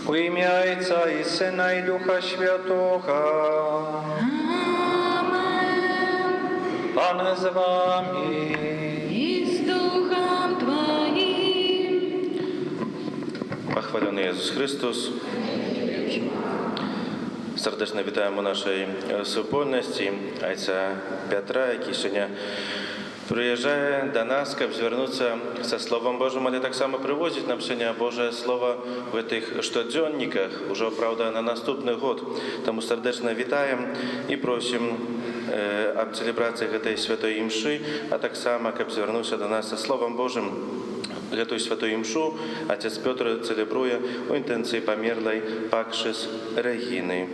У ім'я Отця і Сина, і Духа Святого. Amen. Pan z wami. I z duchem Twoim. Pochwalony Jezus Chrystus. Serdecznie witamy naszej wspólności ojca Piotra, jaki jeszcze приезжая до нас, как звернуться со Словом Божьим, ale tak samo привозить нам сегодня Божье Слово в этих щоденниках, уже, правда, на наступный год. Тому сердечно вітаємо і просимо об целебраціях этой святої мши, а так само, як звернувся до нас со Словом Божьим, эту святую мшу отец Петр целебрує у інтенції померлої Пакшис Регіни.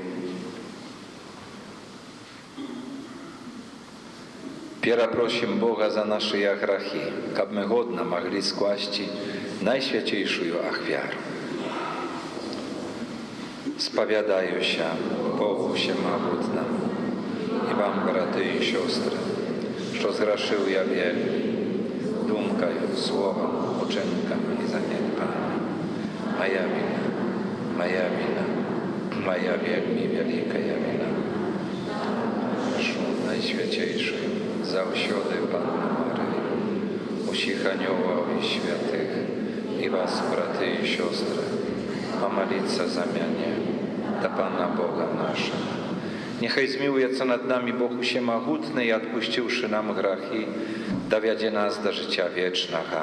Piera prosim Boga za nasze grachy, aby godna mogli skłaść najświętszą ofiarę. Spowiadają się Bogu Wszechmogącemu i wam, braty i siostry, że zgrzeszył ja wiele, dumkою, słowem, uczynkiem i zaniedbaniem. Moja wina, moja wielmi wielka wina. Najświętszej, zawsiody Panny Maryi, usich aniołów i świętych, i was, braty i siostry, pomolić za mnie, do Pana Boga naszego. Niechaj zmiłuje co nad nami Bóg Wszechmogący i odpuściwszy nam grzechy, dowiedzie nas do życia wiecznego.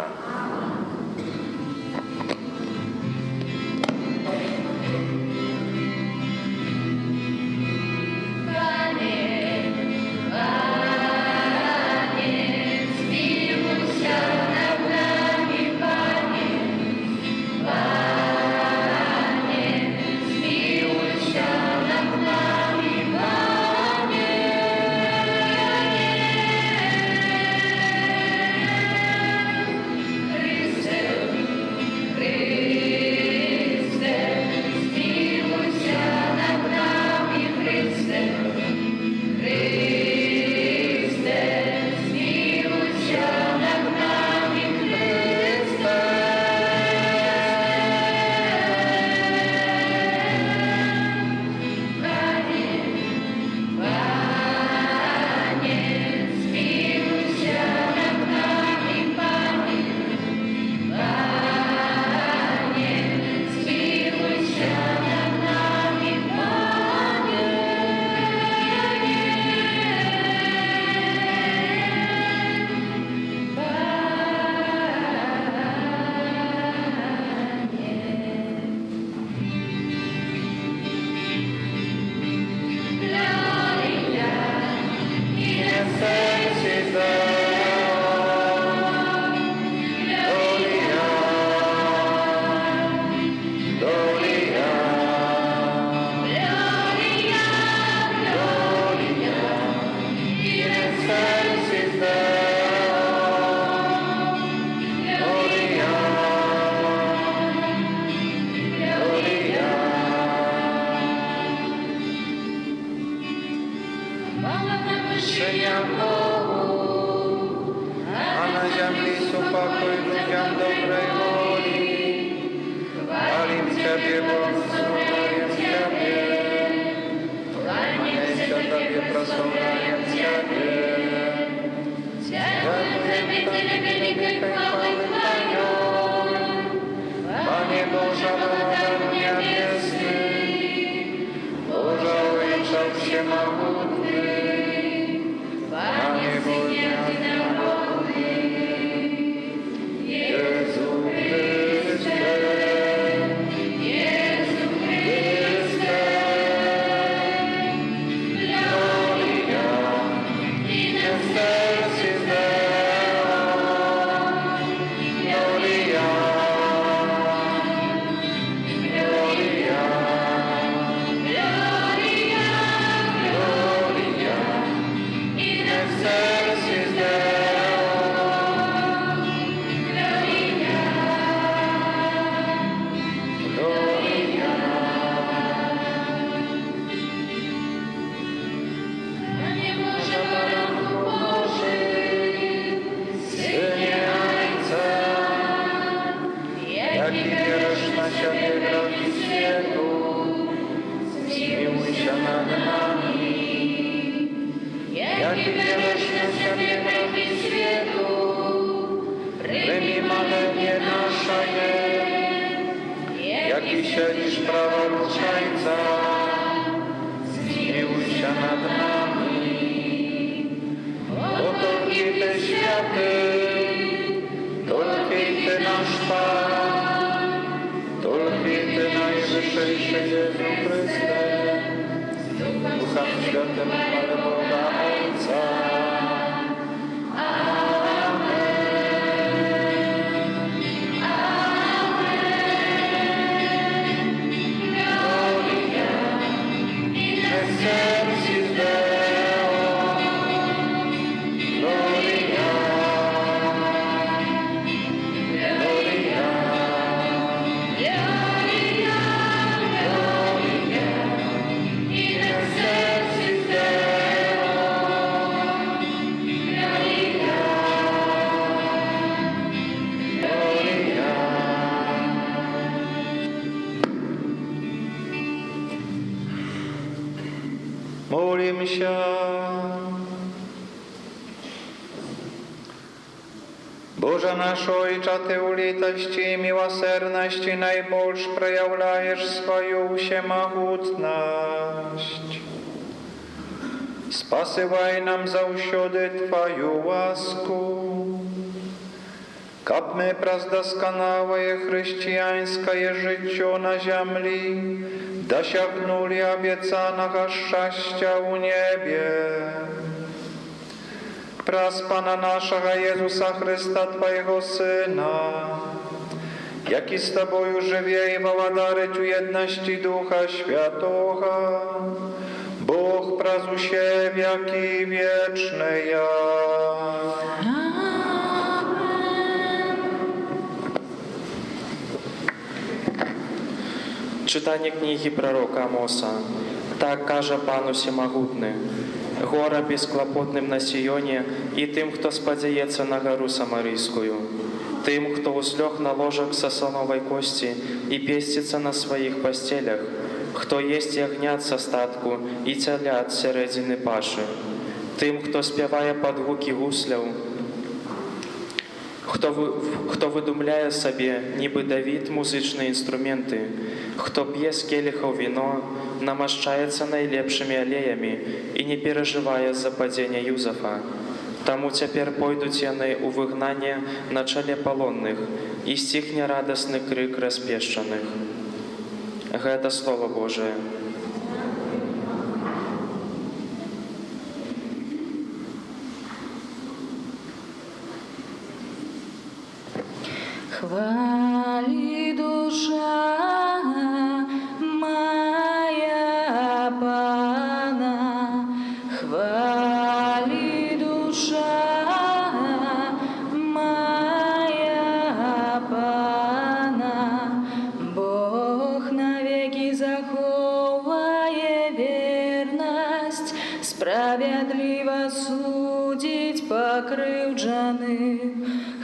Serce siedzisz prawo Ojca, zmiłuj się nad nami. Bo Ty światy, Ty nasz Pan, Ty najwyższy Jezu Chryste, Duchem Świętym chwale Boga Ojca. Молим się. Boże nasz Ojcze, Ty u litości i miłosierności najbольш проявляешь свою всемогутność. Спасывай нам заўсёды Твою ласку, каб мы праз досконалое христианское жыццё на землі досягнули обіцяного щастя у небі. Праз Пана нашого Єсуса Христа, Твоего Сина, який з Тобою живе і володарить у єдності Духа Святого, Бог праз усе веки вечные. Читання книги пророка Амоса. Так каже Пан Усемогутний: гора безклопотним на Сіоні і тим, хто спадзяється на гору Самарійською, тим, хто услег на ложах со слоновой кости и пестится на своих постелях, хто єсть ягнят со статку і телят середини паши, тим, хто співає під гуки гусляв, хто видумляє собі, ніби Давид, музичні інструменти, хто п'є з келихов вино, намащається найлепшими олеями і не переживає за падіння Юзафа. Тому тепер пойдуть яны у вигнання на чолі полонних, і стихне радосний крик розпещених. Гэта Слово Божие. Хвали душа моя Пана, хвали душа моя Пана, Бог навеки заховає верность, справедливо судить покривджених,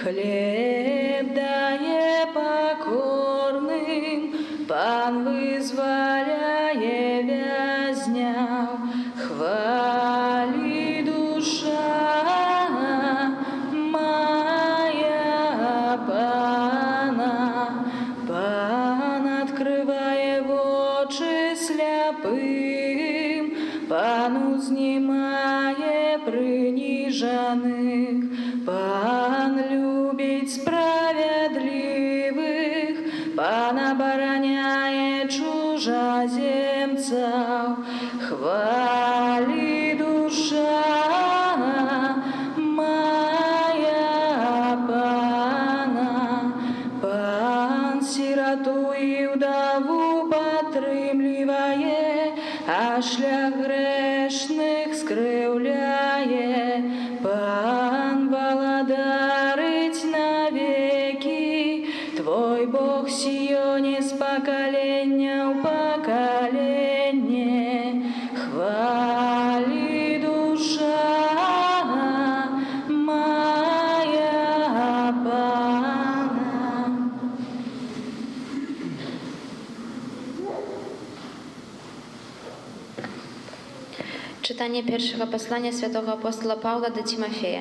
хлеб дає покорним, Пан визволяє в'язняв. Хвали душа моя Пана, Пан откриває очі сляпим, Пан узнімає принижених, Пан любить справедливих, Пан обороняє чужоземцев. Хвали душа моя Пана, Пан сироту і вдову підтримує, а шлях грешних скривляє. Пан володарить навеки, Czytanie pierwszego posłania świętego apostola Pawła do Timofeja.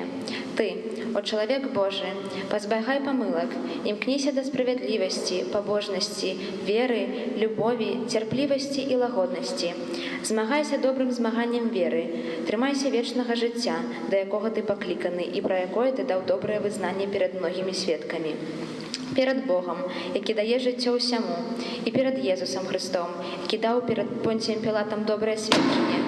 Ty, o człowiek Boży, pozbegaj pomyłek i mknij się do sprawiedliwości, pobożności, wiery, lubowi, cierpliwości i łagodności. Zмагайся dobrym zmaganiem wiery, тримайся wiecznego życia, do jakiego ty poklикany i про якое ty dał dobre wyznanie przed mnogimi świadkami. Перед Богом, який дає життя усьому, і перед Єсусом Христом, який дав перед Понтієм Пілатом добре свідчення,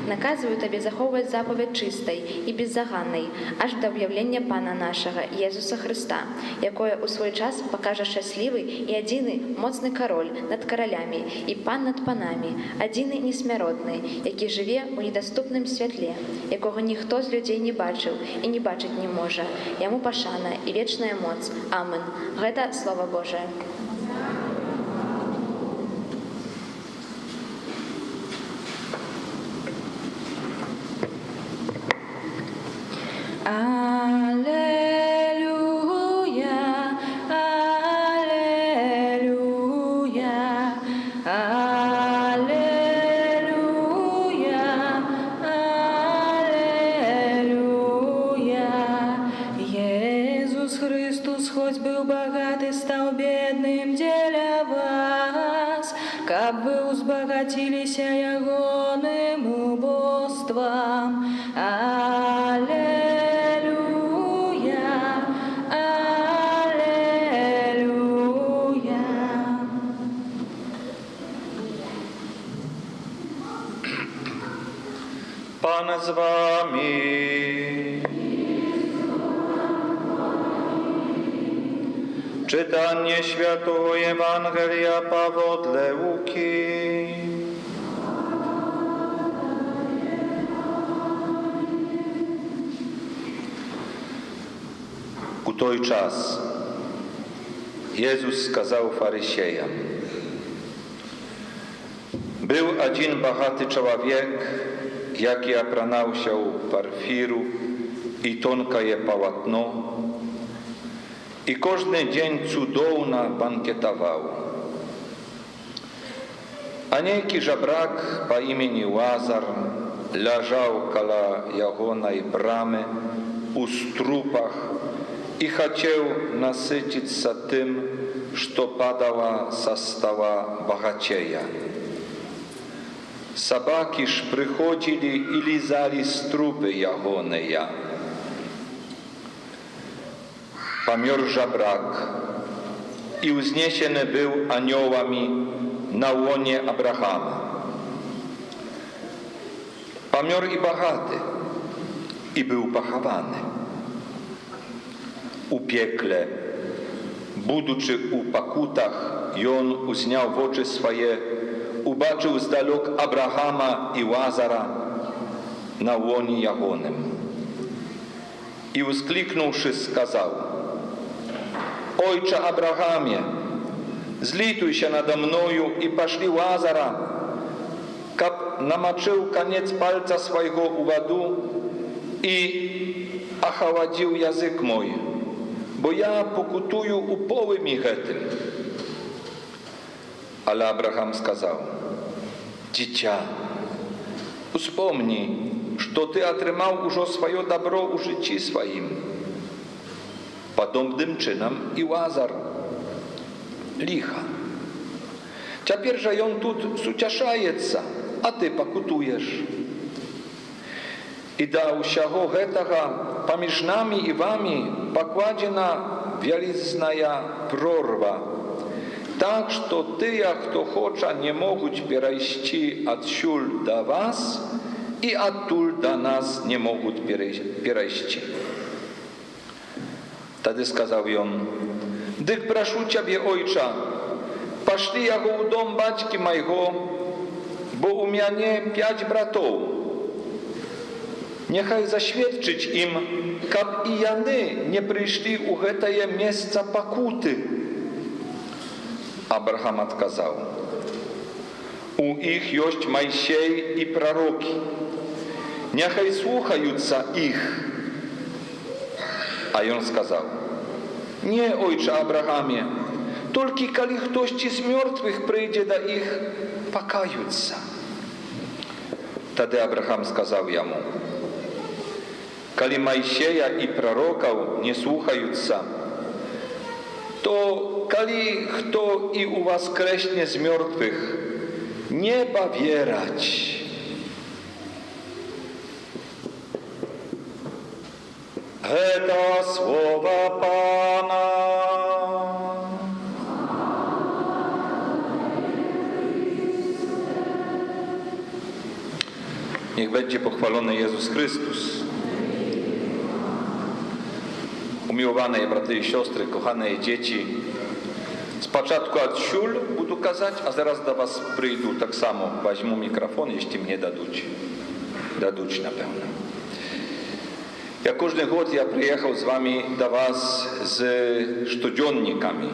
наказую тобі заховувати заповідь чистої і беззаганної, аж до об'явлення Пана нашого, Єсуса Христа, якое у свій час покаже щасливий і єдиний моцний король над королями і пан над панами, єдиний несмиротний, який живе у недоступному світлі, якого ніхто з людей не бачив і не бачить не може. Йому пошана і вічна моц. Амен. Гэта Слово Божие. Аллилуйя, аллилуйя, аллилуйя, аллилуйя. Иисус Христос, хоть был богат и стал бедным для вас, как вы узбогатились ягоным убоством. Аллилуйя, аллилуйя. Pan z wami. Czytanie Świętego Ewangelia powodle Łuki. U той час Jezus сказал фарисеям: Był один богатый человек, який опранался парфиру и тонкое полотно, и каждый день цудовно банкетовал. А некий жабрак по имени Лазар лежал около ягоной брамы у струпах и хотел насытиться тем, что падало со стола богачея. Собаки ж приходили и лизали струпы ягоные. Помер жабрак и узнесен был анiołami на łonie Abrahama. Помер и богатый, и был поховany. U piekle, будучи у покутах, и он узнял в очи своje, убачил здалек Abrahama и Лазара на łonie ягоnym. И, воскликнувши, сказал: Ojcze Abrahamie, zlituj się nade мною i poszli Łazara, kab namaczył koniec palca swojego u wodu i ochłodził język mój, bo ja pokutuję upołym i tym. Ale Abraham сказал: Dziecię, uspomnij, że ty otrzymał już swoje dobro u życiu swoim. Podobnym czynem i Łazar. Licha. Теперь же он тут сутешается, а ты покутujesz. I do всього гэтага поміж нами і вами покладена велизная прорва, так что тыя, хто хоча, не могуць перайсці адсюль до вас і адтуль до нас не могуць перайсці. Wtedy сказал он: Дык прошу Ciebie, Ojcze, пошли яго у дом батьки моего, bo u mnie 5 bratów. Niechaj zaświadczyć im, kab i jany nie przyszli u гэтае miejsca pokuty. Abraham odkazał: U ich jest Mojsiej i proroki. Niechaj słuchająca ich. A on сказал: Nie, ojcze Abrahamie, tylko kiedy ktoś z martwych przyjdzie do ich, покаются. Wtedy Abraham сказал ему: «Коли Моисея и пророков не слухаются, то коли кто и у вас крещне з мертвых, не поверать». Это слово Пана. Niech będzie pochwalony Jezus Chrystus. Umiłowane braty i siostry, kochane dzieci, spочатку od siul budu kazać, a zaraz do was przyjdę tak samo. Weźmę mikrofon, jeśli mnie dadzą na pewno. Jak każdy rok ja przyjechał z wami do was z sztudziennikami.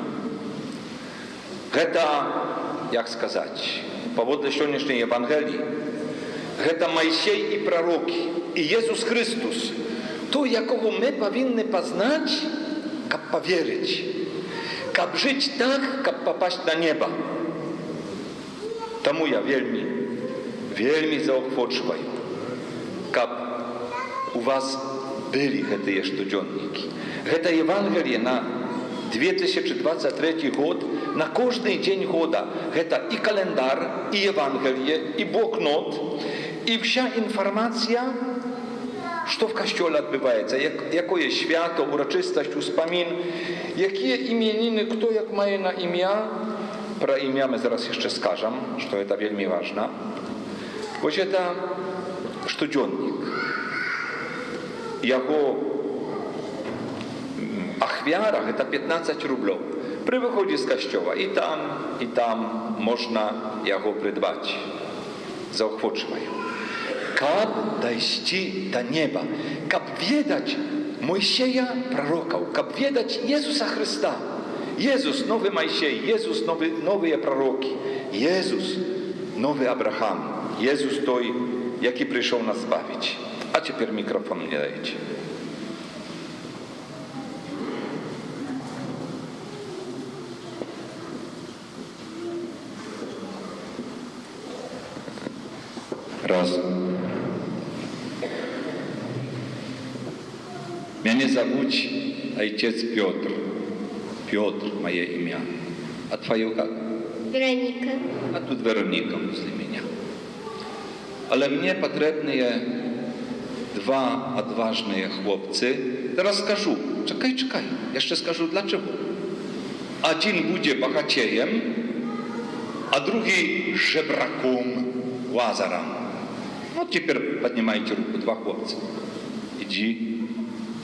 To, jak сказать, powód dzisiejszej Ewangelii, to Mojżesz i proroki, i Jezus Chrystus, to, jakiego my powinny poznać, jak powierzyć, jak żyć tak, jak popaść na nieba. Тому ja wielmi zaochwoczywam, jak u was byli te sztudzienniki. To Ewangelia na 2023 rok, na każdy dzień года. To i kalendarz, i Ewangelie, i bloknot, i wся informacja, co w kościele odbywa się, jakie święto, uroczystość, wspomin, jakie imieniny, kto jak ma na imię. Про imię my zaraz jeszcze skażam, że to wielmi ważne. Bo to sztudziennik. Jego achwiara to 15 rublów. Przy wychodzie z kościoła i tam można jego przydbać. Zaochwoczywają. Как дойти до неба, как ведать Моисея пророков, как ведать Иисуса Христа. Иисус новый Моисей, Иисус новые пророки, Иисус новый Авраам, Иисус той, який пришел нас збавить. А теперь микрофон мне дайте. Раз. Меня зовут отец Петр. Петр – мое имя. А твое как? Вероника. А тут Вероника возле меня. Ale mnie potrzebne dwa odważne chłopcy. Teraz скажу. Czekaj. Jeszcze скажу dlaczego. Один będzie bohaterem, a drugi żebrakiem, Łazarem. No теперь поднимайте руку, два хлопца. Иди.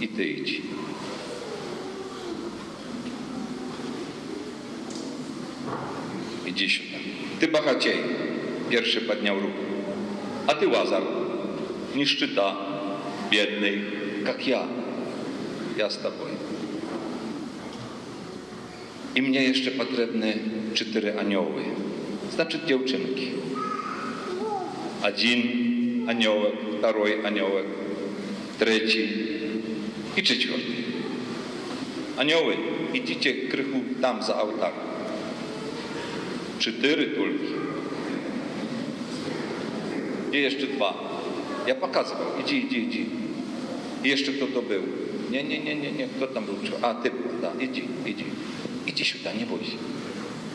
И ты иди. Иди сюда. Ты богатей. Первый поднял руку. А ты, Лазар, нищета, бедный, как я. Я с тобой. И мне еще потребны 4 anioły. Значит, девчонки. Один aniołek, второй aniołek, третий. I 4. Anioły, idźcie krychu tam za ołtarz. 4 tylko. I jeszcze 2. Ja pokazywał. Idź. I jeszcze kto to był? Nie. Kto tam był? A, ty, da. Idź. Idź сюда, nie bój się.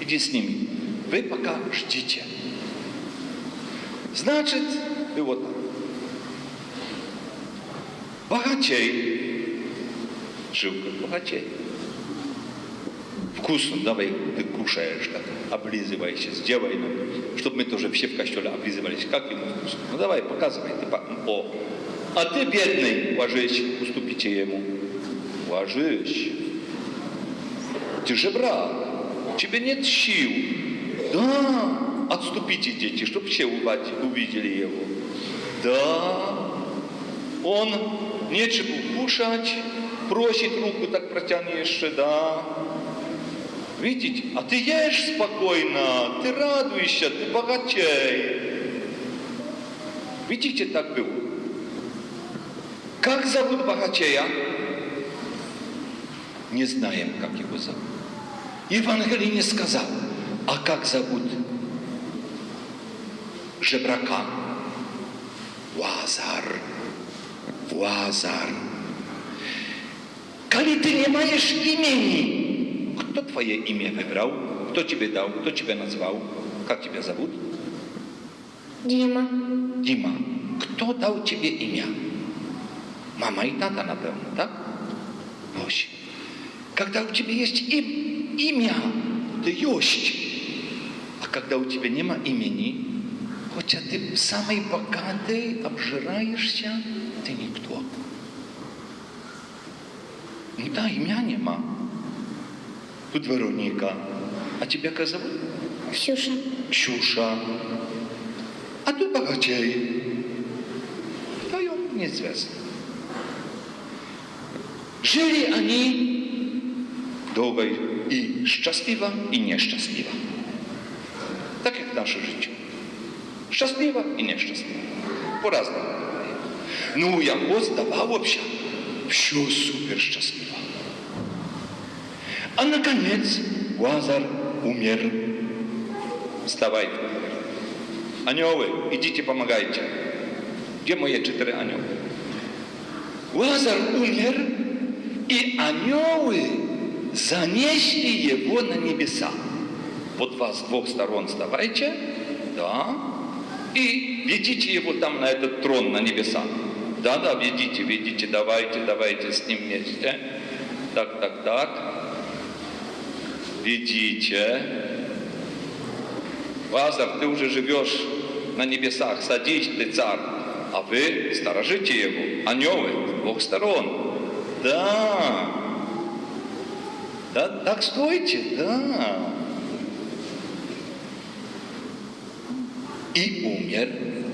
Idź z nimi. Wy пока ждите. Значит, było tak. Богатей жил как богатей. Вкусно, давай ты кушаешь, так, облизывайся, сделай нам, чтобы мы тоже все в костеле облизывались, как ему вкусно. Ну давай, показывай. О, а ты, бедный, ложись, уступите ему. Ложись. Ты же брат, у тебя нет сил. Да, отступите, дети, чтобы все увидели его. Да, он нечего кушать, просит руку, так протянешь, да. Видите? А ты ешь спокойно, ты радуешься, ты богатей. Видите, так было. Как зовут богатея? Не знаем, как его зовут. Евангелие не сказал. А как зовут жебрака? Лазар. Коли ты не маешь имени, кто твое имя выбрал? Кто тебе дал? Кто тебя назвал? Как тебя зовут? Дима. Дима. Кто дал тебе имя? Мама и тата, напевно, так? Ось. Когда у тебя есть имя, ты есть. А когда у тебя нема имени, хотя ты самый богатый, обжираешься, ты никто. Ну да, имя нема. Тут Вероника. А тебя как зовут? Ксюша. Ксюша. А тут богатей. Вдвоем неизвестно. Жили они долго и счастливо, и несчастливо. Так как наше життя. Щасливо и нещасливо. По-разному. Ну, його здавалося, все супер счастливо. А наконец Лазар умер. Вставай. Анёлы, идите помогайте. Где мои 4 анёла? Лазар умер, и анёлы занесли его на небеса. Вот вас с 2 сторон вставайте, да, и ведите его там на этот трон, на небеса. Да, ведите, давайте с ним вместе. Так. Ведите. Лазар, ты уже живешь на небесах, садись, ты царь, а вы сторожите его, анёлы, с 2 сторон. Да, так стойте, да. И умер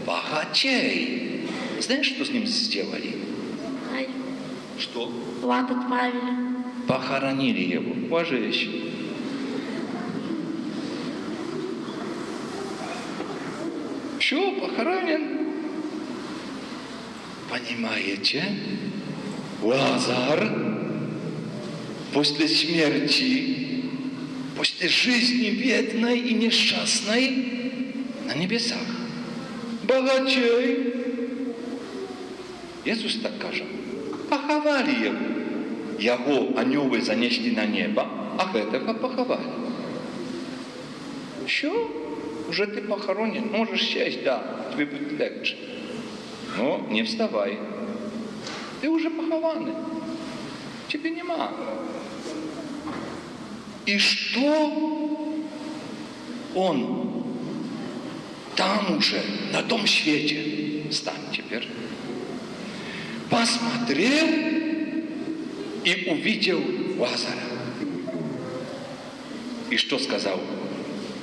богатей. Знаешь, что с ним сделали? Что? В ад отправили. Похоронили его. Ложись. Все, похоронен. Понимаете? Лазар после смерти, после жизни бедной и несчастной на небесах. Богачей. Иисус так каже. Поховали его. Його анёли занесли на небо, а этого поховали. Все, уже ты похоронен, можешь сесть, да, тебе будет легче. Но не вставай. Ты уже похованный. Тебе нема. И что он там уже, на том свете, стань теперь, посмотрел и увидел Лазара. И что сказал?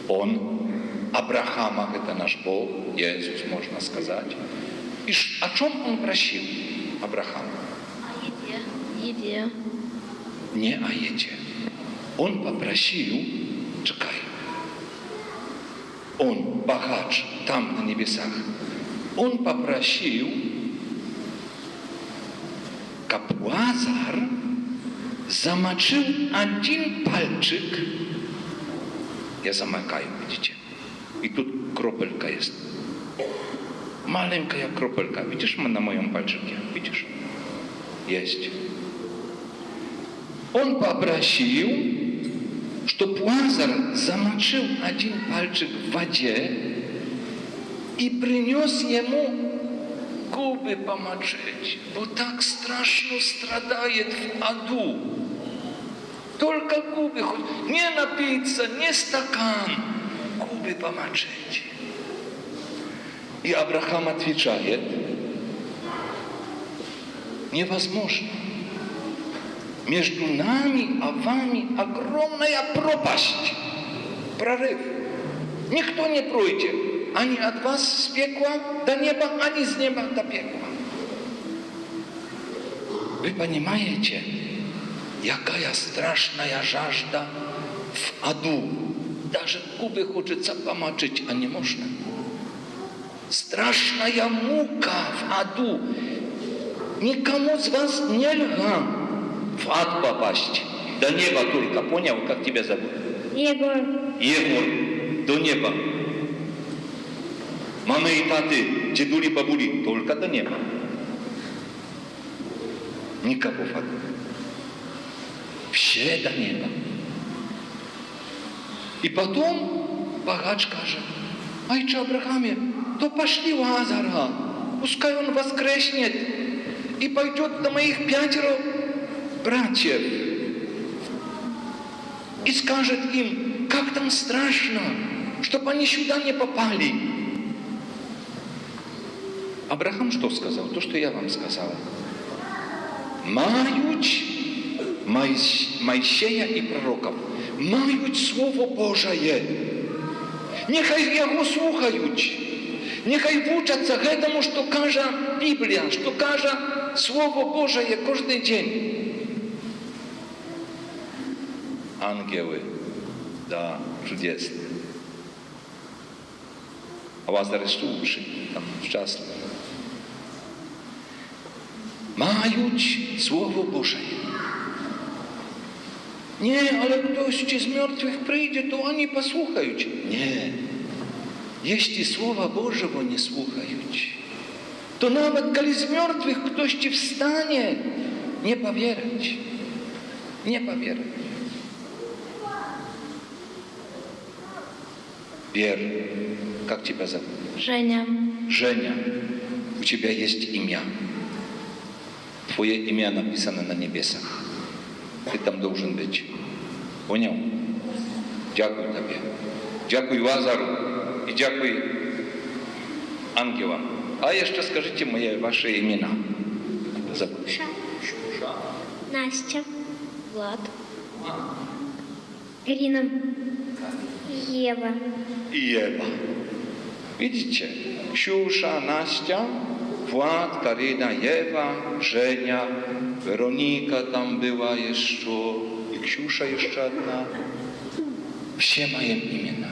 Он, Авраама, это наш Бог, Иисус, можно сказать. И о чем он просил Авраама? О еде. Не о еде. Он попросил, чекай, он богач там на небесах, он попросил, как Лазар замочил один пальчик, я замыкаю, видите, и тут кропелька есть, маленькая кропелька, видишь на моем пальчике, видишь, есть. Он попросил, чтобы Лазар замочил один пальчик в воде и принес ему губы помочить. Вот так страшно страдает в аду. Только губы, хоть не напиться, не стакан, губы помочить. И Авраам отвечает, невозможно. Между нами и вами огромная пропасть, прорыв. Никто не пройдет. Они от вас с пекла до неба, они с неба до пекла. Вы понимаете, какая страшная жажда в аду. Даже губы хочется помочить, а не можно. Страшная мука в аду. Никому из вас нельзя в ад попасть. До неба только. Понял, как тебя зовут? Егор. Егор. До неба. Мамы и таты. дедули, бабули, только до неба. Никого в аду. Все до неба. И потом богач скажет: айче Абрахаме, то пошли Лазара, пускай он воскреснет и пойдет на моих 5 братьев и скажет им, как там страшно, чтобы они сюда не попали. Абрахам что сказал? То, что я вам сказал. Мають Майсея і пророків, мають Слово Божає. Нехай його слухають, нехай вчаться тому, що каже Біблія, що каже Слово Божає кожен день. Ангели, да, чудесно. А вас зараз лучше, там щасливо. Мають Слово Божие. Ні, але хтось з мертвих прийде, то вони послухають. Ні, якщо Слова Божого не слухають, то навіть коли з мертвих хтось встане, не повірять. Не повірять. Вера, как тебя зовут? Женя. Женя, у тебя есть имя. Твое имя написано на небесах. Ты там должен быть. Понял? Дякую тебе. Дякую Лазару и дякую ангелам. А еще скажите ваши имена. Забудь. Ксюша, Настя, Влад, Ирина, Ева. И Ева. Видите? Ксюша, Настя, Влад, Карина, Ева, Женя, Вероника там была еще, и Ксюша еще одна. Все мои имена.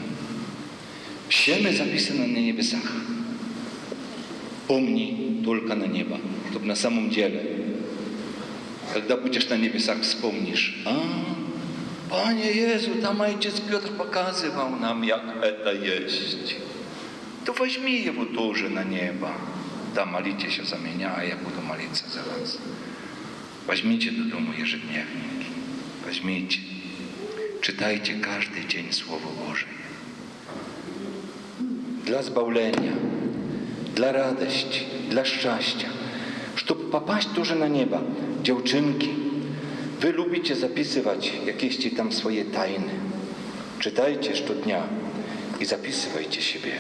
Все мы записаны на небесах. Помни только на небо, чтобы на самом деле, когда будешь на небесах, вспомнишь: Пане Иисус, там отец Петр показывал нам, как это есть. То возьми его тоже на небо. Да, молитесь за меня, а я буду молиться за вас. Возьмите додому ежедневники. Возьмите. Читайте каждый день Слово Божие. Для збавления, для радости, для счастья. Чтобы попасть тоже на небо. Девчонки, вы любите записывать какие-то там свои тайны. Читайте щодня и записывайте себе.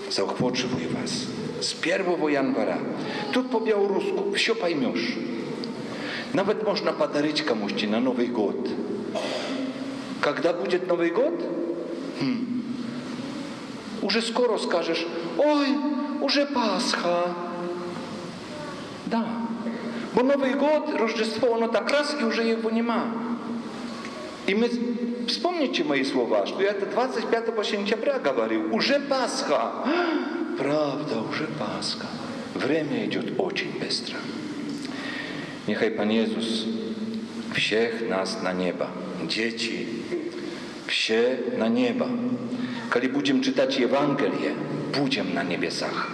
Заохочиваю вас. С 1 января. Тут по-белорусски все поймешь. Nawet можно подарить кому-то на Новый год. Когда будет Новый год? Уже скоро скажешь: ой, уже Пасха. Да. Бо Новый год, Рождество, оно так раз, и уже его нема. И мы, вспомните мои слова, что я это 25 сентября говорил, уже Пасха. Правда, уже Пасха. Время идет очень быстро. Нехай Пан Иисус всех нас на небо. Дети, все на небо. Когда будем читать Евангелие, будем на небесах.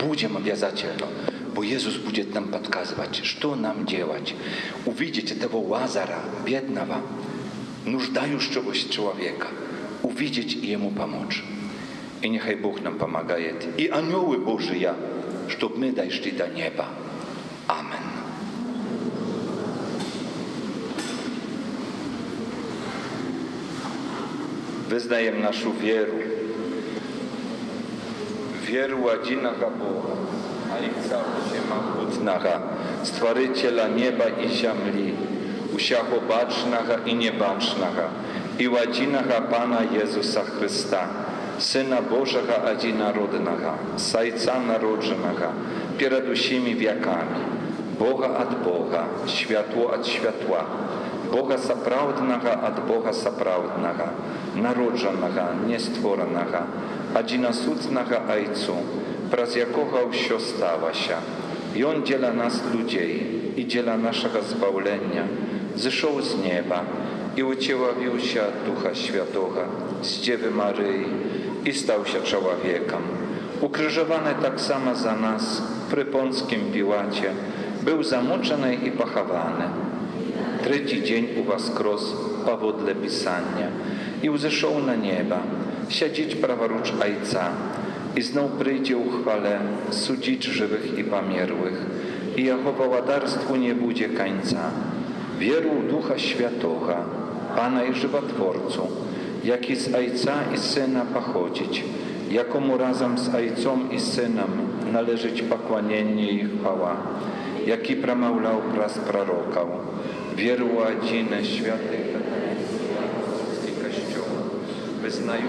Будем обязательно. Бо Иисус будет нам подсказывать, что нам делать. Увидеть этого Лазара, бедного, нуждающегося человека. Увидеть и ему помочь. И нехай Бог нам помогает. И ангелы Божии, чтобы мы дошли до неба. Амен. Wyznajemy naszą wierę. Wierę jedynego Boga, Ojca Wszechmogącego, Stworzyciela nieba i ziemi, усяго бачного и небачного, и единого Пана Иисуса Христа, Сына Божьего одинородного, с Отца народженного, перед усіми веками, Бога от Бога, святло от святла, Бога соправдного от Бога соправдного, народженого, нестворенного, одиносутного Отцу, праз якого все сталося. И Он для нас людей, и для нашего збавлення, зійшов з неба и утеловился от Духа Святого, с Девы Марии, и стался человеком. ukrzyżowany tak samo za nas przy Pąckim Piłacie, był zamuczony i pochowany. Trzeci dzień uwaskros powodle Pisania i uzeszł na nieba, siedzieć praworucz Ojca i znów przyjdzie u chwale sudzić żywych i pomierłych i Jego władarstwu nie będzie końca. Wieru w Ducha Świętego, Pana i Żywotworcu, jaki z Ojca i Syna pochodzić, jakomu razem z Ojcem i Synem należeć pokłonienie i chwała, jaki przemawiał przez proroków. Wieru w jedynę święty i Kościół wyznają.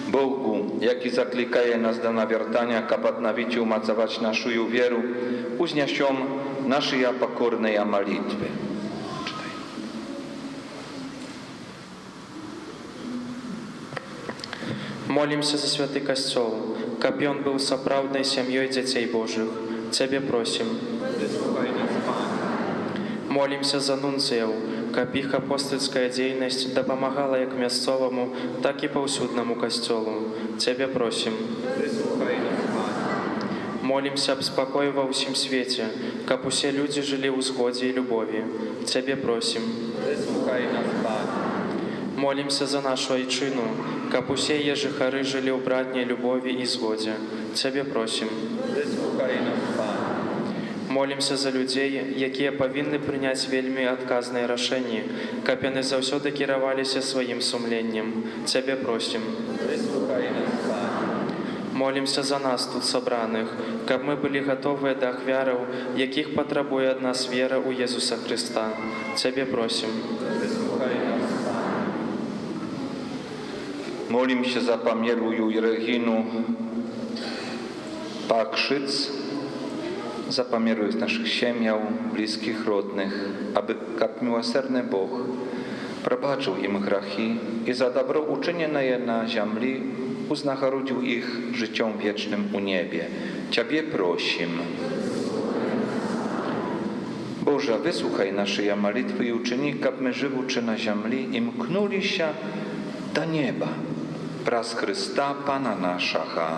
Bogu, jaki zaklikaje nas do nawiertania, kap odnawić umacować naszą wierę, uzniesią nasze pokorne modlitwy. Молимся за святый Костел, каб он был соправдной семьей детей Божьих. Тебе просим. Молимся за нунциев, каб их апостольская деятельность допомагала как мясцовому, так и повсюдному Костелу. Тебе просим. Молимся об спокое во всем свете, каб все люди жили в сходе и любови. Тебе просим. Молимся за нашу Айчину, каб усе ежи хоры жили в братней любови и згоде. Тебе просим. Молимся за людей, якія павінны прыняць вельмі адказныя рашэнні, каб яны заўсёды кіраваліся сваім сумленнем. Тебе просим. Молимся за нас тут собраных, каб мы былі готовыя да ахвяраў, якіх патрабуе ад нас вера ў Езуса Христа. Тебе просим. Молим się za pamiętną Reginu Pakrzyc, za pamiętną z naszych siemiał, bliskich, rodnych, aby kap miłosierny Bóg probaczył im grzechy i za dobro uczynione na ziemi uznachodził ich życiom wiecznym u niebie. Ciebie prosim. Boże, wysłuchaj naszej modlitwy i uczyni, kap my żywuczy na ziemi i mknuli się do nieba. Przez Chrysta Pana naszego.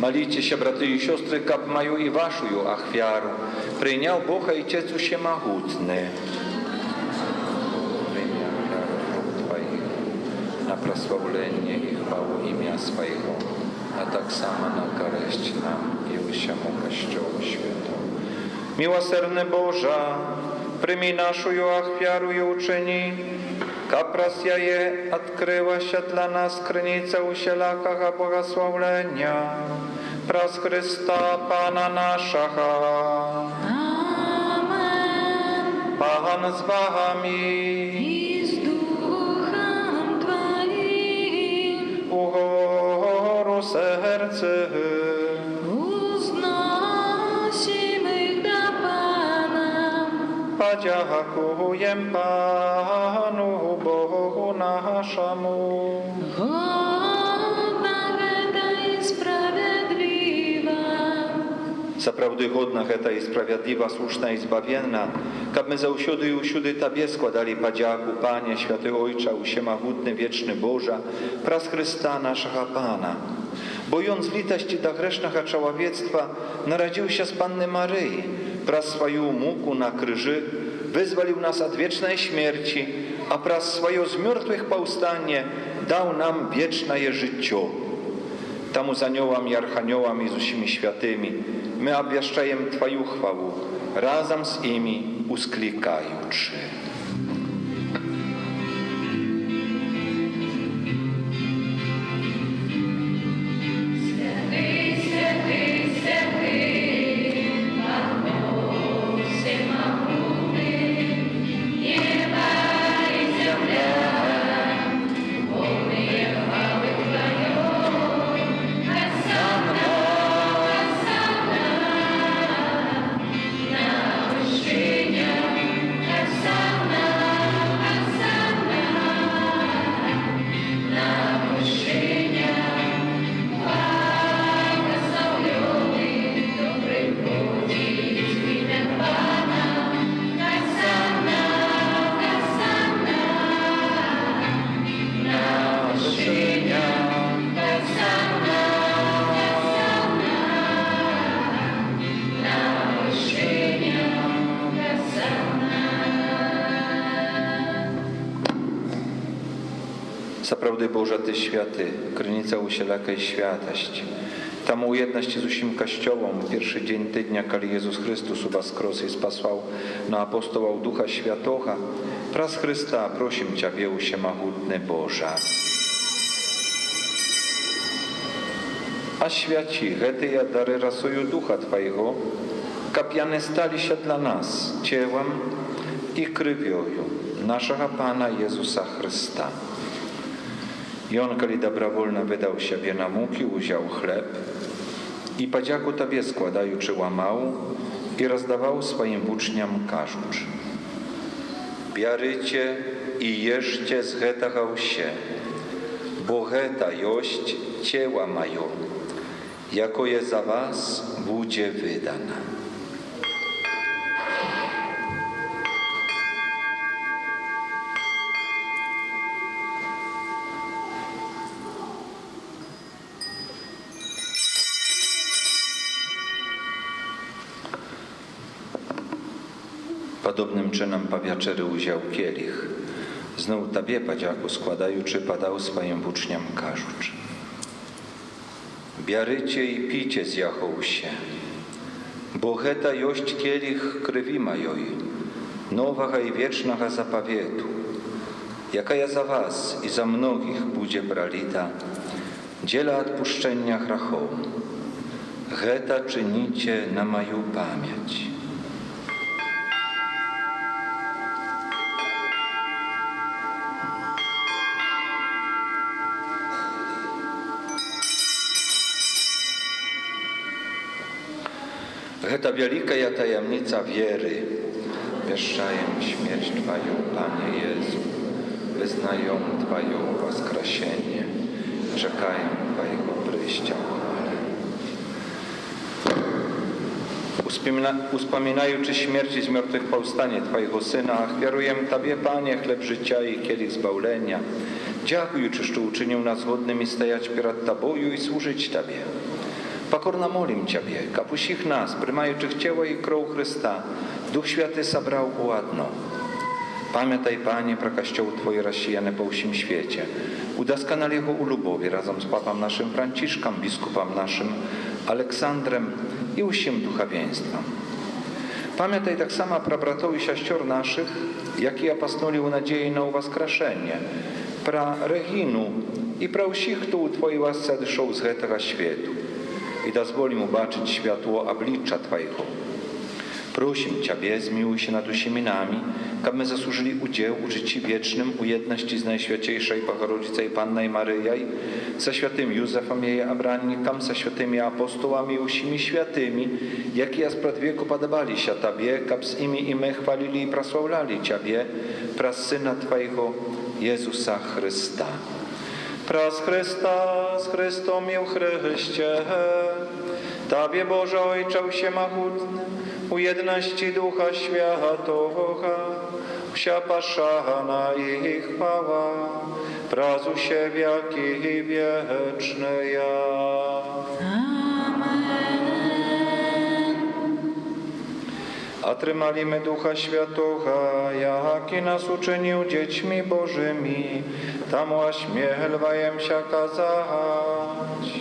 Молите się, braty i siostry, kab mają i waszą achwiaru. Przyjął Bóg Ojciec Wszechmogutny. Przyjmij achwiaru Twoich na prosławlenie i chwału imię swojego, a tak samo na koryść nam i wszemu Kościołu Świętemu. Miłosierny Boże, przyjmij naszą achwiaru i uczyni, kab raz je odkryła się dla nas krynica usielakach błogosławienia. Przez Chrysta Pana naszego. Amen. Pan z wami. I z duchem Twoim Ugorу serce. uznosimy do Pana. Podziękujem Panu Bogu naszemu. Godna, i sprawiedliwa. Zaprawdy godna heta i sprawiedliwa, słuszna i zbawienna, kab my za usiudy i usiudy Tobie składali padziaku, Panie, Święty Ojcze, Usiemahutny, Wieczny Boża, pras Chrysta naszego Pana. Bojąc litości dla grzesznego człowiectwa, narodził się z Panny Maryi, pras swoją muku na krzyży, wyzwolił nas od wiecznej śmierci, a pras swoją z mертwych powstanie dał nam wieczne życie. Tamu z aniołami, archaniołami i z usimi świętymi my obwieszczajem Twoją chwału, razem z nimi usklikajuczy. Zaprawdy Boża Ty święty, krynica usielaka i świętość. Tam ujedność z usim Kościołom w pierwszy dzień tydnia, kiedy Jezus Chrystus uwaskros i spaswał na apostołał Ducha Świętocha, pras Chrysta prosim Ciebie, Usiemahutny Boża. A święci, hety ja dary rasuju Ducha Twojego, kapiany stali się dla nas ciałem i krwioju naszego Pana Jezusa Chrysta. I on, kiedy dobrowolnie wydał siebie na muki, uziął chleb i podziaku Tobie składajuczy łamał i rozdawał swoim uczniom każuć. Bierzcie i jeszcie z hetego się, bo heta jość ciała mają, jako je za was będzie wydana. Podobnym czynem po wieczery uziął kielich. Znowu Tobie, Padziaku, składajuczy padał swoim uczniom każuć. Bierzcie i picie z jachoł się, bo heta jość kielich krwi mojej, nowego i wiecznego zapawietu, jaka ja za was i za mnogich będzie pralita, dziela odpuszczenia grachów. Heta czynicie na moją pamięć. Heta wielka ja tajemnica wiery. Wieszczają śmierć Twoją, Panie Jezu, wyznają Twoją wskrzesienie, czekają Twojego przyjścia. Uspominajući śmierci z mертwych powstanie Twojego Syna, ofiaruję Tobie, Panie, chleb życia i kielich zbawlenia. Dziękując, że uczynił nas godnymi stajać przed Tobą i służyć Tobie. Pokorno molim Ciebie, kab usich nas, przymających ciało i krew Chrysta, Duch Święty zabrał ładno. Pamiętaj, Panie, pro Kościół Twój rozsijany po усім świecie. Udoskonal jego u lubowie razem z papam naszym Franciszkiem, biskupem naszym Aleksandrem i усім duchowieństwem. Pamiętaj tak samo pro bratów i sióstr naszych, jak i opasnuli u nadziei na uwaskraszenie, pro Reginu i pro усіх, kto u Twojej łasce odeszł z tego światu i dozwoli mu baczyć światło oblicza Twojego. Prosim Ciebie, zmiłuj się nad usimi nami, kab my zasłużyli udział u życiu wiecznym, u jedności z Najświętejszej Bogorodzicy i Pannej Maryjej, ze świętym Józefem jej obrannikiem, ze świętymi apostołami i usimi świętymi, jakie z przedwieku podobali się Tobie, kab z nimi i my chwalili i prosławiali Ciebie, pras Syna Twojego, Jezusa Chrysta. Przez Chrysta, z Chrystom i w Chryście, Tobie Boże Ojcze Wszechmogutny, u jedności Ducha Świętego, wsia paszana i chwała, prazu się wieki wieczne ja. Otrzymaliśmy Ducha Świętego, jaki nas uczynił dziećmi Bożymi, tam ośmielwajem się kazać.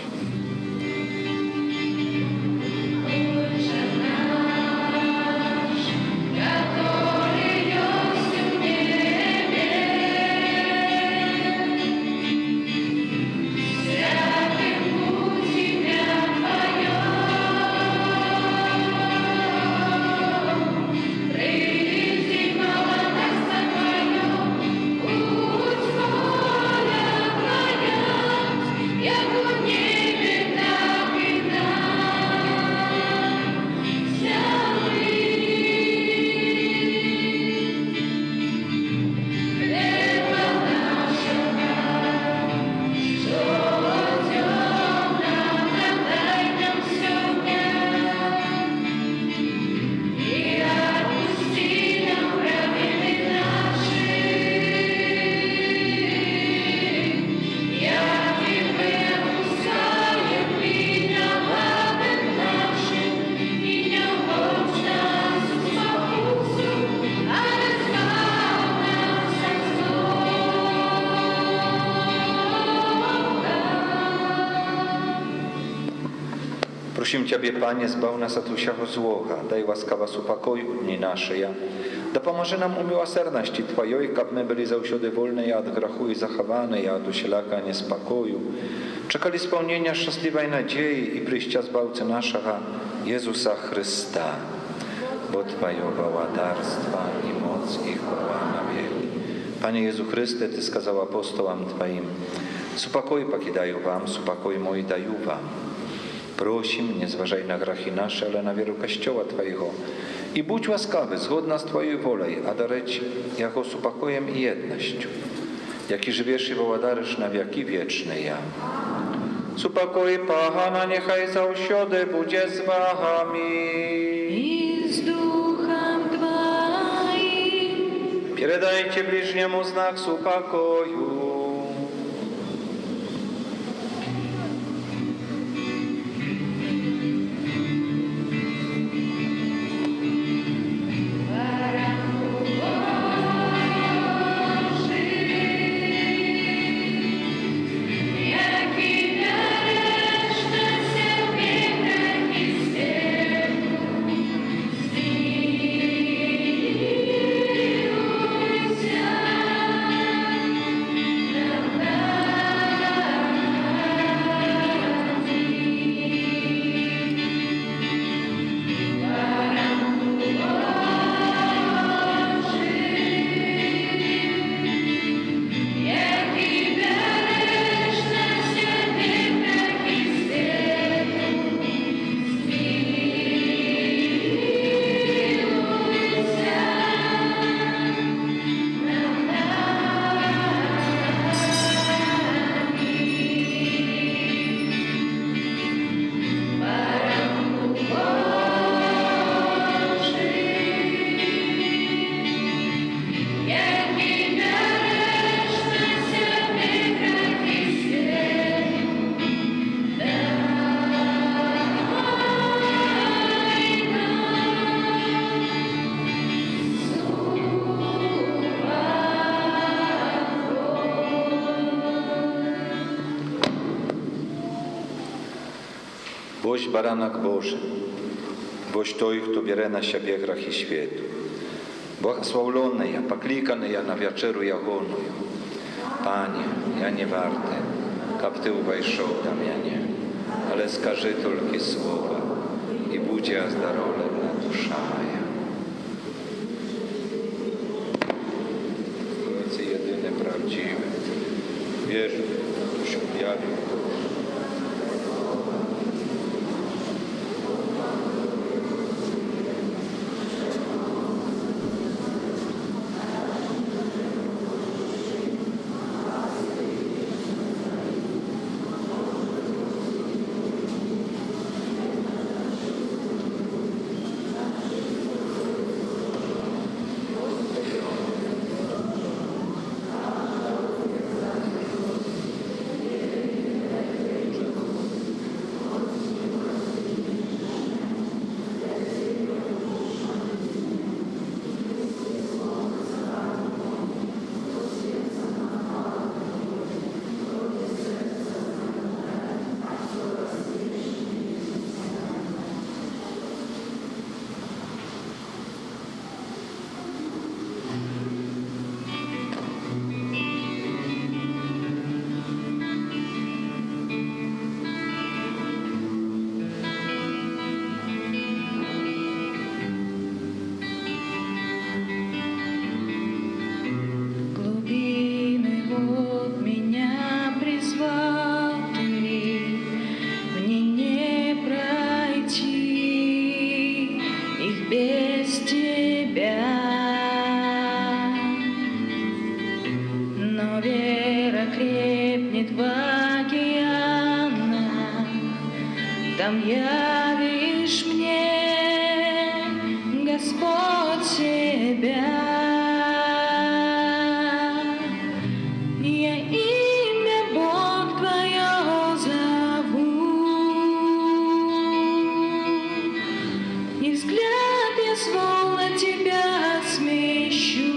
Prosimy Ciebie, Panie, zbaw nas od wszego złoga, daj łaskawa spokoju u dni naszej. Dopomoże nam u miłosierności Twojej, aby my byli zawsze wolni od grzechu i zachowani od usielaka niespokoju. Czekali spełnienia szczęśliwej nadziei i przyjścia Zbawcy naszego, Jezusa Chrysta. Bo Twojego ładarstwa i moc i chwała na wieki. Panie Jezu Chryste, Ty skazał apostołom Twoim, spokój pokidają Wam, spokój mój dają Wam. Prosim, nie zważaj na grzechy nasze, ale na wiarę Kościoła Twojego. I bądź łaskawy, zgodna z Twojej wolą, a dareć jako z upokojem i jednością, jaki żywiesz i woładarysz na wieki wieczne ja. Supokój Pana, niechaj zawsze będzie z Wami. I z duchem Twoim. Передайте bliźniemu znak spokoju. Boś baranak Boży, boś той, kto bierze na siebie grzechy światu. Błogosławiony ja, poklикany ja na wieczeru jagoną. Panie, ja nie warty, kab Ty uwejszł do mnie, ale skaży tylko słowa i będzie zdrowolna dusza moja. Ty jedyny prawdziwy, wierzę, że się objawił. там явишь мне, Господь, себя. Я имя Бог Твое зову, и взгляд я свой на Тебя смещу.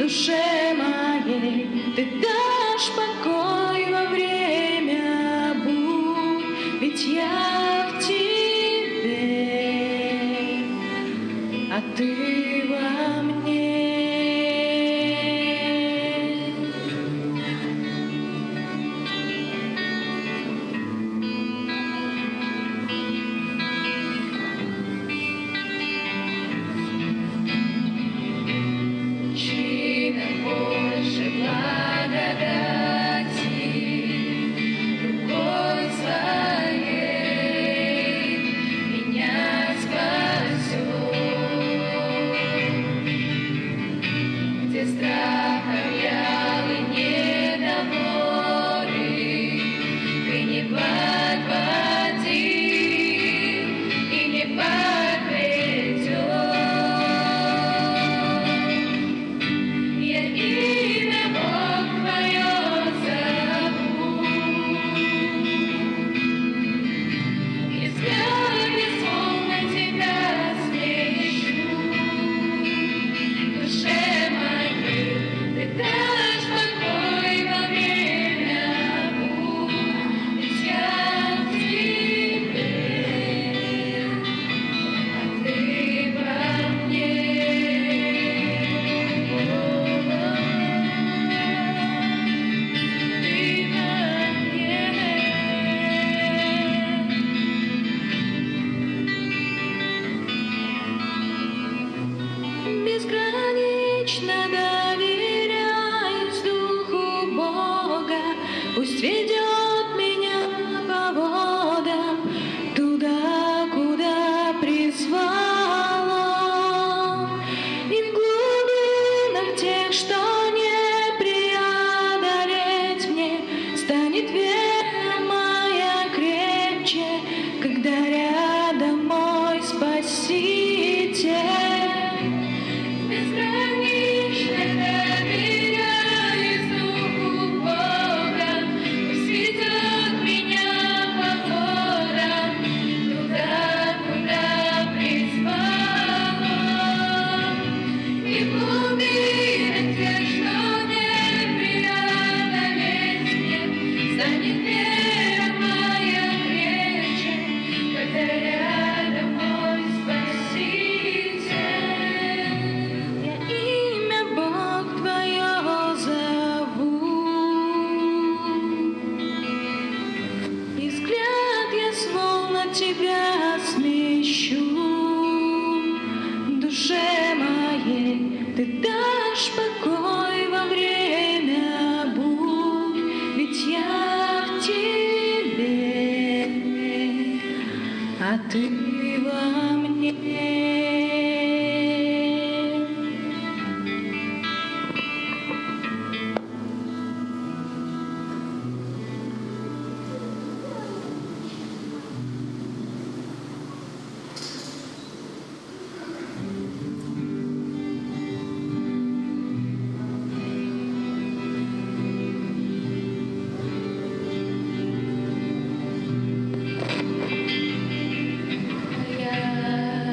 Душе моей Ты дашь покой во время бурь, ведь я в Тебе, а Ты во мне. Причина больше благодати, рукой своей меня спасет. Где страх объял и недоволы, Ты не подводил и не подведешь. Я имя Бог Твое зову, и взгляд я свой на Тебя смещу. Душе моей Ты дашь покой во время бурь, ведь я в Тебе, а Ты во мне. Безгранично доверяюсь Духу Бога, пусть ведет меня по водам туда, куда призвал Он, и в глубинах тех, что не преодолеть мне, станет вера моя крепче, когда рядом мой Спаситель. Безгранично доверяюсь Духу Бога, пусть ведет меня по водам туда, куда призвал Он, и в глубинах тех, что не преодолеть мне, станет вера моя крепче, когда рядом мой Спаситель. Я имя Бог Твое зову, и взгляд я свой на Тебя смещу. Душе моей Ты дашь покой во время бурь, ведь я в Тебе, а Ты во мне. Я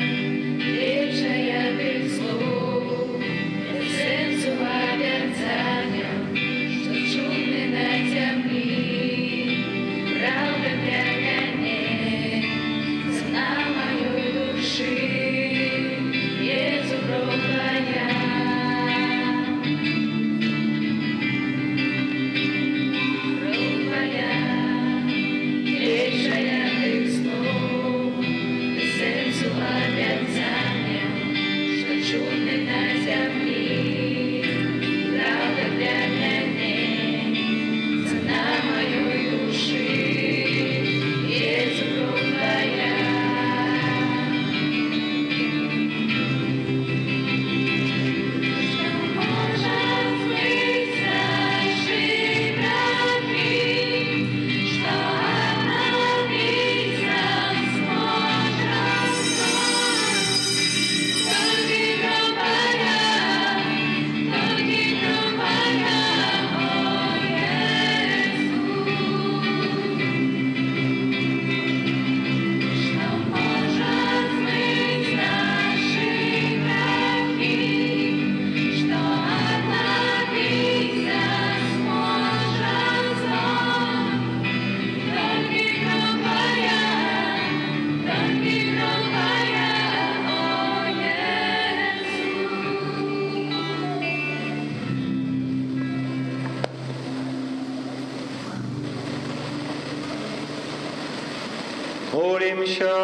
Молимся.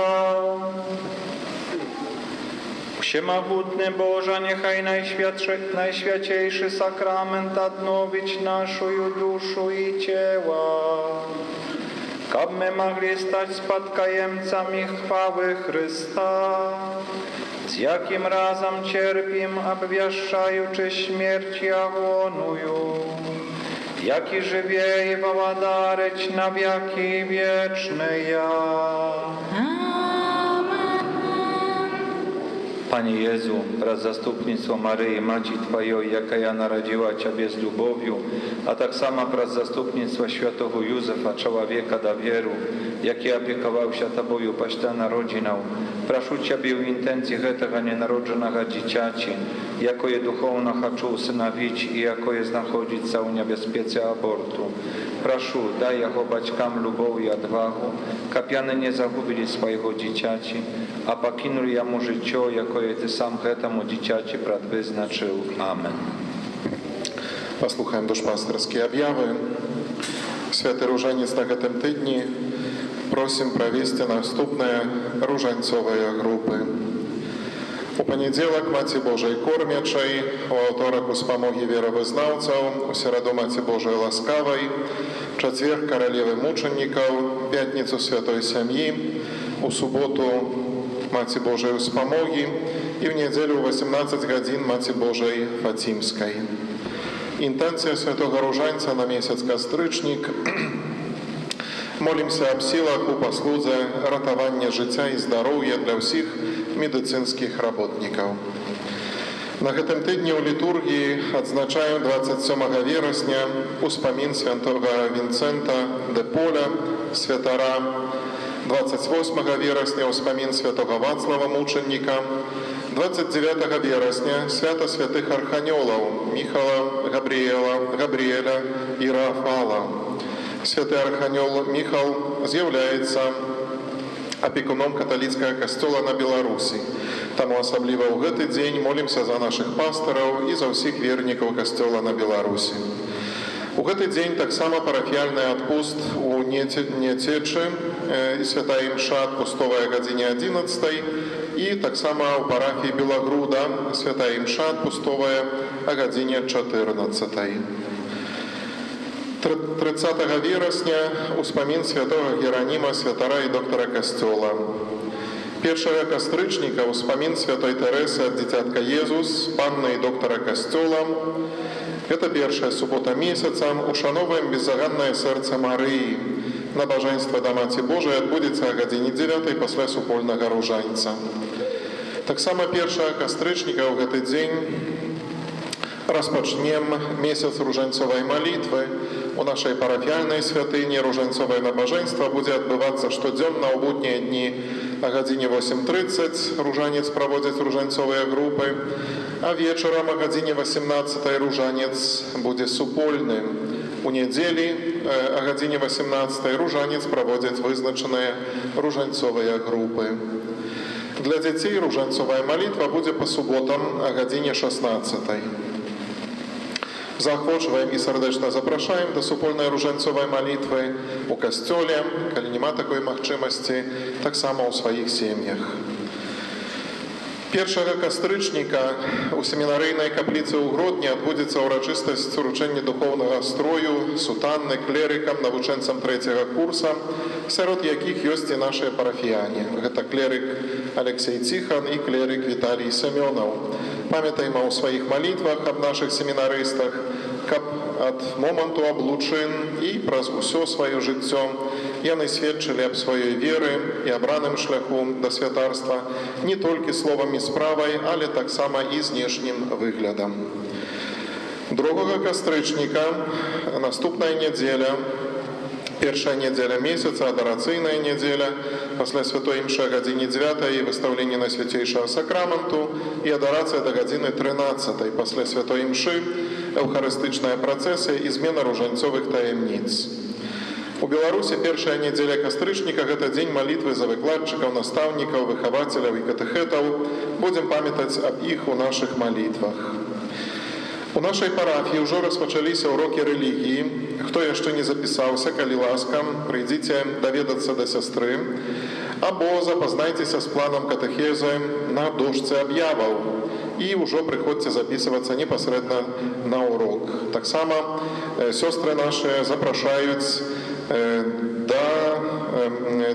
Всемogutny Boże, niechaj najświętszy sakrament odnowić naszą duszę i ciała, aby my mogli stać spadkojemcami chwały Chrysta, z jakim razem cierpim, obwieszczajuczy śmierć agonują, jaki żywie i woładareć na wieki wieczne ja. Panie Jezu, raz zastupnictwo Maryi, Maci Twojej, jaka ja narodziła Ciebie z lubowiu, a tak samo raz zastupnictwa świętego Józefa, człowieka do wieru, jaki opiekował się Tobою paśtana rodziną. Proszę Ciebie o intencje tego nienarodzonego dzieciaci, jako je duchowno chcę usynowić i jako je znachodzić się w niebezpiece abortu. Proszę, daj jego baćkam lubow i odwagę, kapiany nie zagubili swojego dzieciaci, a pokinuli jemu życie, jako je Ty sam temu dzieciaci predwyznaczył. Amen. Послухаємо душпастерські об'яви. Святий Ружанець на гэтым тыдні просім правесці наступныя ружанцовыя групы. У панядзелак Маці Божай Кормячай, у аўторак у спамогі веравызнаўцаў, у сераду Маці Божай Ласкавай, чацвер Каралевы мучанікаў, пятніцу Святой Сям'і, у суботу Маці Божай Успамогі і ў нядзелю ў 18 гадзін Маці Божай Фацімскай. Інтэнцыя святого Ружанця на месяц кастрычнік. Молімся аб сілах у паслудзе ратавання жыцця і здароўя для ўсіх медыцынскіх работнікаў. На гэтым тыдні ў літургіі адзначаем 27 верасня успамін святога Вінцэнта де Поля, святара, 28 верасня успамін святога Вацлава мучаніка, 29 верасня свята святых арханёлаў Міхала, Габріэля і Рафала. Святы арханёл Міхал з'яўляецца апекуном каталіцкага касцёла на Беларусі. Таму асабліва ў гэты дзень молімся за нашых пастыраў і за ўсіх вернікаў касцёла на Беларусі. У гэты дзень таксама парафіяльны адпуст у Нецечы і святая імша адпустовая гадзіне 11 і таксама ў парафіі Белагруда святая імша адпустовая а гадзіне 14. 30 верасня успамін святого Гераніма, святара і доктара касцёла. 1 кастрычніка успамін святой Тэрэсы ад дзіцятка Езус, панны і доктара касцёла. Гэта першая субота месяца. Ушановуем беззаганнае сэрца Марыі. Набажэнства да Маці Божай адбудзецца а гадзіне 9 пасля супольнага ружаньца. Таксама 1 кастрычніка ў гэты дзень распачнем месяц ружанцовай малітвы. У нашай парафіяльнай святыні ружанцовае набажэнства будзе адбывацца штодзённа ў буднія дні а гадзіне 8:30 ружанец праводзяць ружанцовыя групы, а вечарам а гадзіне 18 ружанец будзе супольны. У нядзелі а гадзіне 18 ружанец праводзяць вызначаныя ружанцовыя групы. Для дзяцей ружанцовая малітва будзе па суботам а гадзіне 16. Заахвочваем і сардэчна запрашаем да супольнай ружанцовай малітвы у касцёле, калі няма такой магчымасці, таксама ў сваіх сем'ях. 1 кастрычніка у семінарыйнай капліцы ў Гродні адбудзецца ўрачыстасць уручэння духоўнага строю сутанны клерыкам, навучэнцам 3-го курса, сярод якіх ёсць і нашыя парафіяне. Гэта клерык Алексей Ціхан і клерык Віталій Семёнаў. Памятаем у сваіх малітвах аб нашых семінарыстах, каб ад моманту аблучын і праз усё сваё жыццё яны сведчылі аб сваёй веры і абраным шляху да святарства не толькі словам і справай, але таксама і знешнім выглядам. 2 кастрычніка наступная нядзеля, першая нядзеля месяца, адарацыйная нядзеля, пасля святой імшы гадзіне 9 і выстаўленне Найсвяцейшага сакраменту і адарацыя да гадзіны 13 пасля святой імшы, эўхарыстычная працэсія і змена ружанцовых таямніц. У Беларусі першая нядзеля кастрычніка гэта дзень малітвы за выкладчыкаў, настаўнікаў, выхавацеляў і катэхетаў. Будзем памятаць аб іх у нашых малітвах. У нашай парафіі ўжо распачаліся ўрокі рэлігіі. хто яшчэ не запісаўся, калі ласка, прыйдзіце даведацца да сястры, або запазнайцеся з планам катэхезы на дошцы аб'яваў і ўжо прыходзьце запісвацца непасрэдна на урок. Таксама сёстры нашы запрашаюць да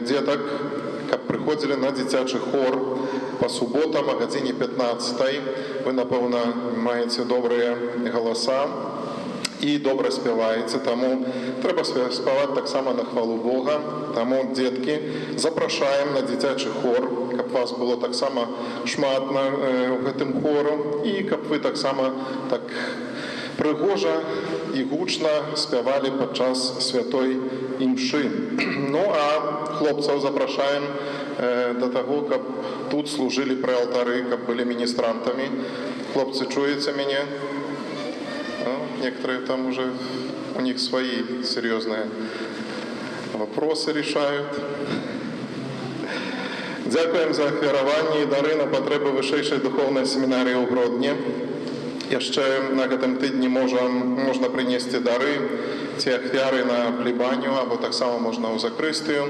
дзетак, каб прыходзілі на дзіцячы хор па суботам о гадзіне 15. Вы, напэўна, маеце добрыя галаса і добра спяваеце, таму трэба спяваць таксама на хвалу Бога. Таму, дзеткі, запрашаем на дзіцячы хор, каб вас было таксама шмат ў гэтым хору і каб вы таксама так прыгожа і гучна спявалі падчас святой імшы. Ну, а хлопцаў запрашаем да таго, каб тут служылі пры алтары, каб былі міністрантамі. Хлопцы, чуеце мяне? Некоторые там уже, у них свои серьезные вопросы решают. Дякуем за ахвяраванне і дары на патрэбы вышэйшай духоўнай семінарыі ў Гродні. Яшчэ на гэтым тыдні можна прынесці дары ці ахвяры на плебанію, або таксама можна ў закрыстыю.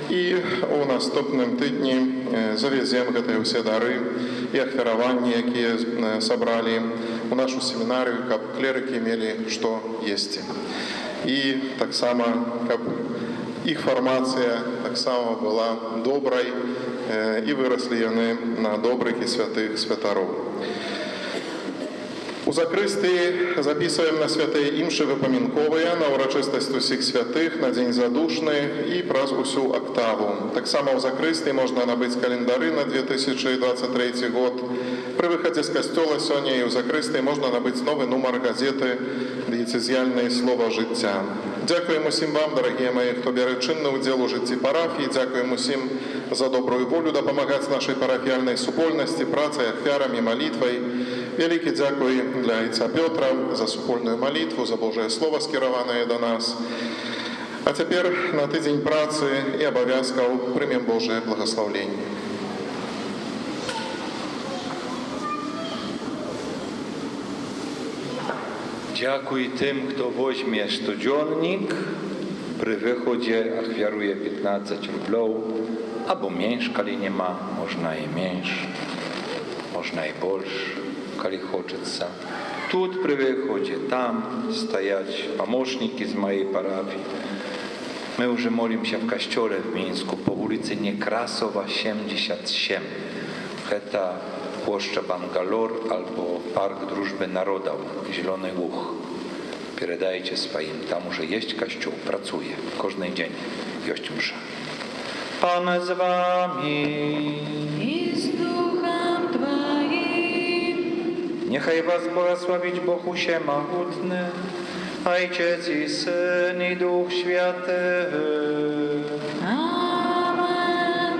І у наступным тыдні завезем гэтыя ўсе дары і ахвяраванні, якія сабралі у нашу семінарыю, каб клерыкі мелі што есці. І таксама, каб іх фармацыя таксама была добрай і выраслі яны на добрых і святых святароў. У закрыстыі запісваем на святыя імшы выпамінковыя, на ўрачыстасць усіх святых, на дзень задушны і праз усю актаву. Таксама ў закрыстыі можна набыць календары на 2023 год. Пры выхадзе з касцёла сёння і ў закрыстыі можна набыць новы нумар газеты «Дыяцэзіяльнае слова жыцця». Дзякуем усім вам, дарагія мае, хто бярэ чынны ўдзел у жыцці парафіі. Дзякуем усім за добрую волю дапамагаць нашай парафіяльнай супольнасці, працай, ахвярамі, малітвай. Вялікі дзякуй для айца Пётра за супольную малітву, за Божае Слово, скіраванае да нас. А цяпер на тыдзень працы і абавязкаў прымем Божае благаслаўленне. Дякуй тим, хто возьме студзённік, при виході ахвярує 15 рублів, або менш, коли нема, можна і менш, можна і більш, коли хочеться. Тут при виході, там стоять помощники з моєї парафії. Ми вже молимося в костьоле в Мінську по вулиці Некрасова, 77. Це Płoszcza Bangalore albo Park Drużby Narodów, Zielony Łuk. Передайте swoim, tam уже jest kościół, pracuje, każdy dzień jest msza. Pan z wami. I z duchem Twoim. Niechaj was błogosławić Bóg Wszechmogutny, Ojciec i Syn i Duch Święty. Amen.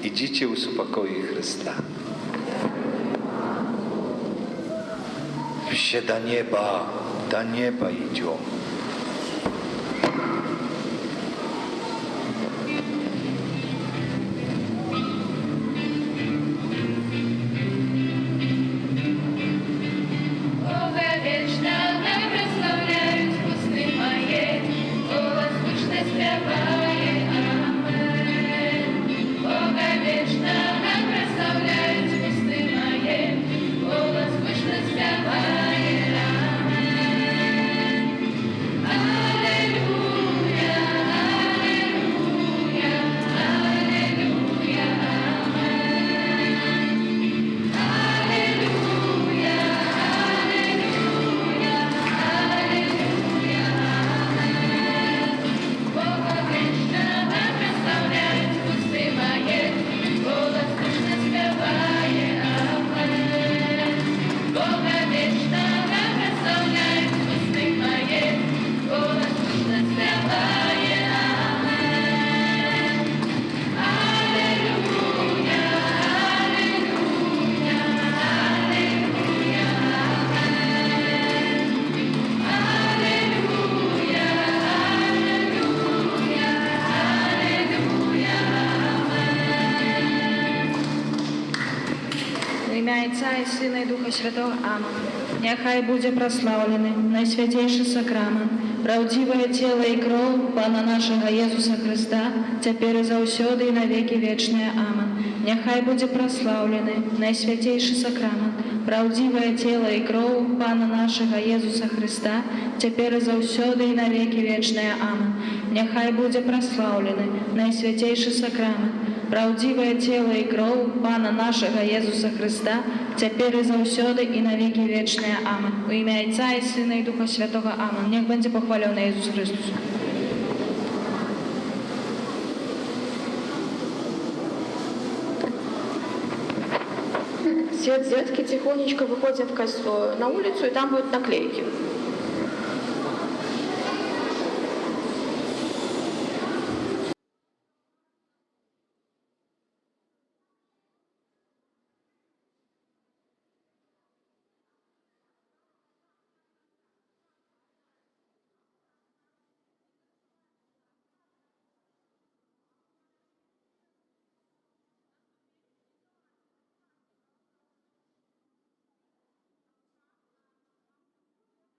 Idźcie u spokoju Chrysta. Все до неба идем. Бога вечного прославляют усты мои, голос слышно спевает Амен. Бога вечного прославляют усты мои, голос слышно спевает. Ім'я Отця і Сина і Духа Святого. Амин. Нехай буде прославлений найсвятейший сакрамент, Праўдзівае цела і кроў Пана нашага Езуса Хрыста, цяпер і заўсёды і на векі вечныя. Аман. Няхай будзе праслаўлены найсвяцейшы сакрамент. Праўдзівае цела і кроў Пана нашага Езуса Хрыста, цяпер і заўсёды і на векі вечныя. Аман. Няхай будзе праслаўлены найсвяцейшы сакрамент. Праўдзівае цела і кроў Пана нашага Езуса Хрыста, цяпер і заўсёды і на векі вечныя. Аман. У імя Отца і Сына і Духа Святого. Аман. Нech będzie pochwalony Jezus Chrystus. Все детки тихонечко выходят на улицу, и там будут наклейки.